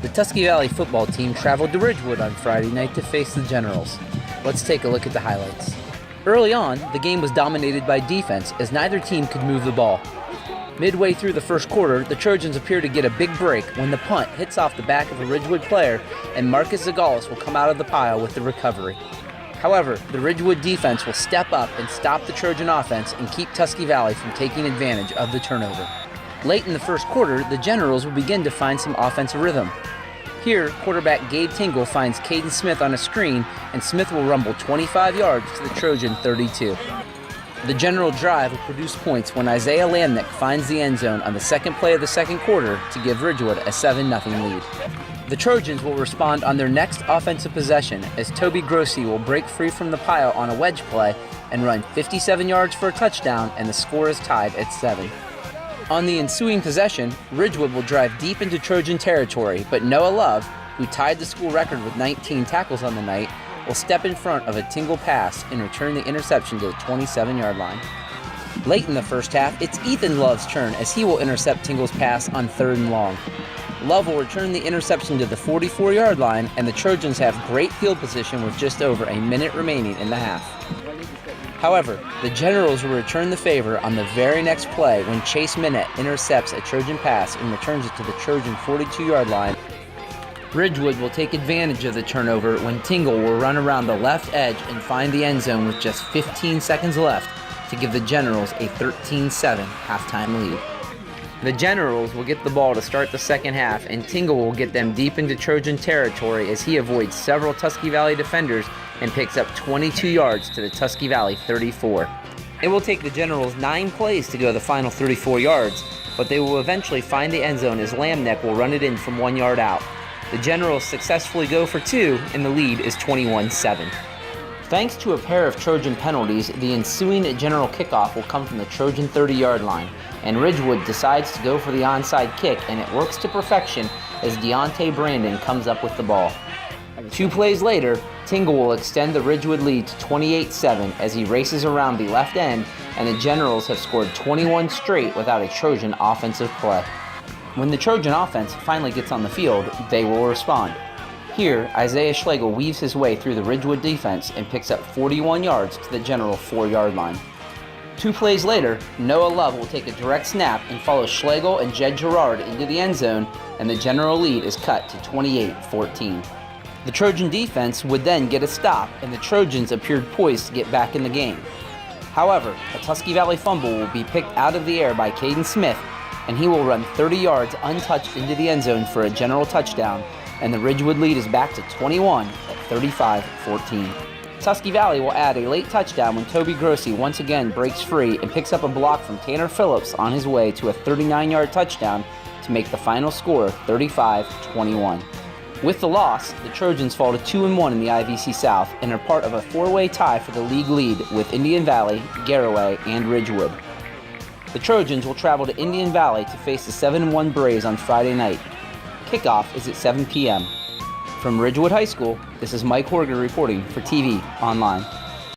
The Tusky Valley football team traveled to Ridgewood on Friday night to face the Generals. Let's take a look at the highlights. Early on, the game was dominated by defense as neither team could move the ball. Midway through the first quarter, the Trojans appear to get a big break when the punt hits off the back of a Ridgewood player and Marcus Zagalis will come out of the pile with the recovery. However, the Ridgewood defense will step up and stop the Trojan offense and keep Tusky Valley from taking advantage of the turnover. Late in the first quarter, the Generals will begin to find some offensive rhythm. Here, quarterback Gabe Tingle finds Caden Smith on a screen, and Smith will rumble 25 yards to the Trojan 32. The General drive will produce points when Isaiah Lamnick finds the end zone on the second play of the second quarter to give Ridgewood a 7-0 lead. The Trojans will respond on their next offensive possession as Toby Grossi will break free from the pile on a wedge play and run 57 yards for a touchdown, and the score is tied at 7. On the ensuing possession, Ridgewood will drive deep into Trojan territory, but Noah Love, who tied the school record with 19 tackles on the night, will step in front of a Tingle pass and return the interception to the 27-yard line. Late in the first half, it's Ethan Love's turn as he will intercept Tingle's pass on 3rd and long. Love will return the interception to the 44-yard line, and the Trojans have great field position with just over a minute remaining in the half. However, the Generals will return the favor on the very next play when Chase Minette intercepts a Trojan pass and returns it to the Trojan 42-yard line. Ridgewood will take advantage of the turnover when Tingle will run around the left edge and find the end zone with just 15 seconds left to give the Generals a 13-7 halftime lead. The Generals will get the ball to start the second half, and Tingle will get them deep into Trojan territory as he avoids several Tusky Valley defenders and picks up 22 yards to the Tusky Valley 34. It will take the Generals 9 plays to go the final 34 yards, but they will eventually find the end zone as Lamnick will run it in from 1 yard out. The Generals successfully go for 2, and the lead is 21-7. Thanks to a pair of Trojan penalties, the ensuing General kickoff will come from the Trojan 30-yard line, and Ridgewood decides to go for the onside kick, and it works to perfection as Deontay Brandon comes up with the ball. 2 plays later, Tingle will extend the Ridgewood lead to 28-7 as he races around the left end, and the Generals have scored 21 straight without a Trojan offensive play. When the Trojan offense finally gets on the field, they will respond. Here, Isaiah Schlegel weaves his way through the Ridgewood defense and picks up 41 yards to the General 4-yard line. 2 plays later, Noah Love will take a direct snap and follow Schlegel and Jed Gerard into the end zone, and the General lead is cut to 28-14. The Trojan defense would then get a stop, and the Trojans appeared poised to get back in the game. However, a Tusky Valley fumble will be picked out of the air by Caden Smith, and he will run 30 yards untouched into the end zone for a General touchdown, and the Ridgewood lead is back to 21 at 35-14. Tusky Valley will add a late touchdown when Toby Grossi once again breaks free and picks up a block from Tanner Phillips on his way to a 39-yard touchdown to make the final score 35-21. With the loss, the Trojans fall to 2-1 in the IVC South and are part of a 4-way tie for the league lead with Indian Valley, Garraway, and Ridgewood. The Trojans will travel to Indian Valley to face the 7-1 Braves on Friday night. Kickoff is at 7 p.m. From Ridgewood High School, this is Mike Horger reporting for TV Online.